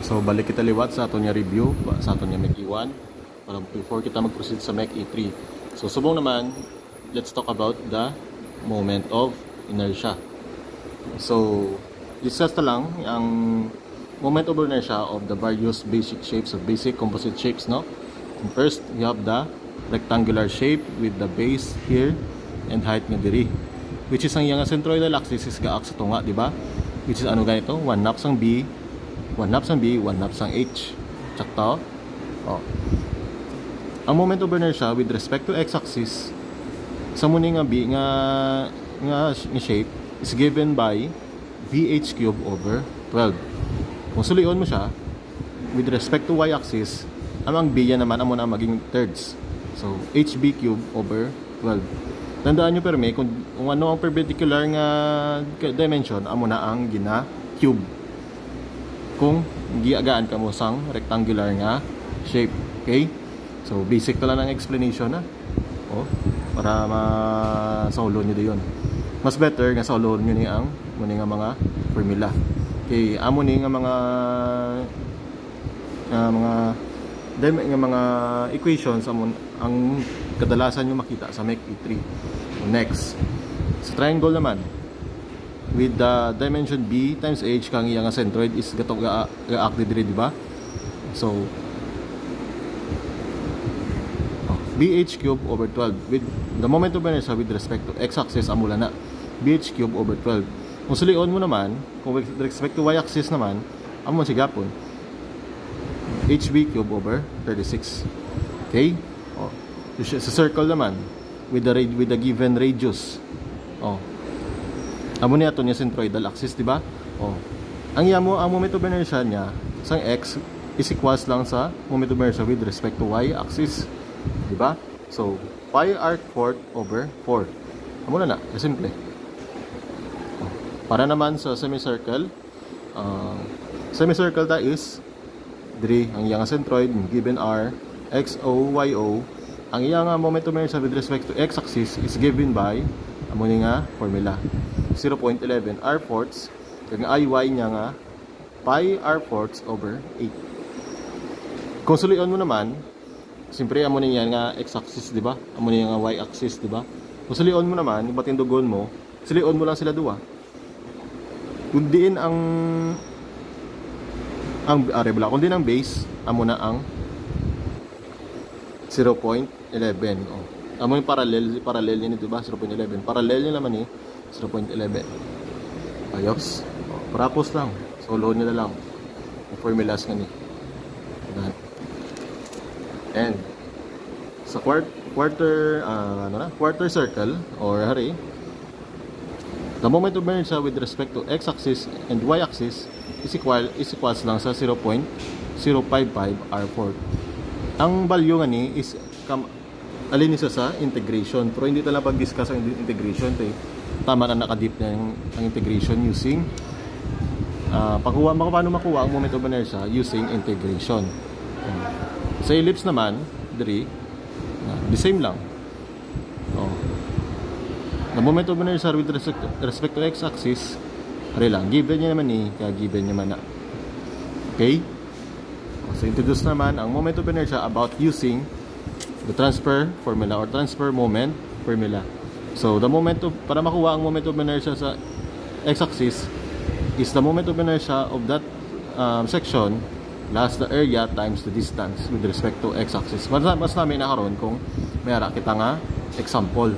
So balik kita liwat sa aton nga review sa aton nga MEC E1 para before kita mag-proceed sa MEC E3. So subong naman, let's talk about the moment of inertia. So discuss na lang ang moment of inertia of the various basic shapes of basic composite shapes, no? And first, we have the rectangular shape with the base here and height nga diri, which is ang yang centroidal axis is gaak sa tunga, di ba? Which is ano ganito? 1 half sang B, 1 half sang B, 1 half sang H. Tsakta. Oh. Ang moment of inertia with respect to x-axis sa muni nga B nga shape is given by BH cube over 12. Kung sulion mo siya with respect to y-axis, ang B yan naman amo na maging thirds. So HB cube over 12. Tandaan nyo perme kung ano ang perpendicular nga dimension, amo na ang gina cube kung giagaan ka mo sang rectangular nga shape. Okay? So basic to lang ang explanation na. Oh, para masaulon nyo diyon. Mas better nga saulon nyo ni ang muni nga mga formula. Okay, amo ni nga mga equations amon ang kadalasan nyo makita sa MEC E3. Next, sa triangle naman with the dimension B times H kang iya nga centroid is gatong gaak diri, di ba? So BH cube over 12 with the moment of inertia with respect to x-axis amula na BH cube over 12. Kung sulion mo naman, kung with respect to y-axis naman, amo si gapon HB cube over 36. Okay? Oh. Sa circle naman with the given radius. Oh. Amo niya to niya centroidal axis, di ba? Oh. Ang moment of inertia niya sa x is equals lang sa moment of inertia with respect to y-axis. Di ba? So, pi arc fourth over 4. Amo na simple. Oh. Para naman sa semicircle, semicircle ta is diri ang iyang centroid given r x o y o. Ang iyang moment of inertia with respect to x-axis is given by amo ni nga formula 0.11 r fourths kag iy niya nga pi r fourths over 8. Kung sulion mo naman, siyempre amo ni yan nga x-axis, di ba? Amo ni nga y-axis, di ba? Kung sulion mo naman, batindugon mo, sulion mo lang sila duwa. Kung diin ang kundi ang base, amo na ang 0.11. Oh. Amo yung parallel niya, di ba? 0.11. Parallel niya naman 0.11. Ayos. Oh, prapos lang. Solo niya na lang. Yung formulas nga ni. And sa quarter circle or hari, the moment of inertia with respect to x-axis and y-axis is equals lang sa 0.055 r4. Ang value nga ni is alin isa sa integration, pero hindi tala pag-discuss ang integration tama na nakadip na ang integration using paano makuha ang moment of inertia using integration. Sa ellipse naman diri the same lang. Oh. The moment of inertia with respect to x-axis ari lang, given niya naman kaya given niya man na. Okay? So introduce naman ang moment of inertia about using the transfer formula or transfer moment formula. So the moment of, para makuha ang moment of inertia sa x-axis is the moment of inertia of that section plus the area times the distance with respect to x-axis. Mas namin na karon kung mayara kita nga example.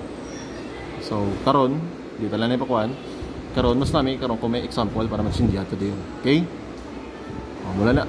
So karon dito lang ipakuan. Karon mas namin karon kung may example para magsindihan to din. Okay? Mula na.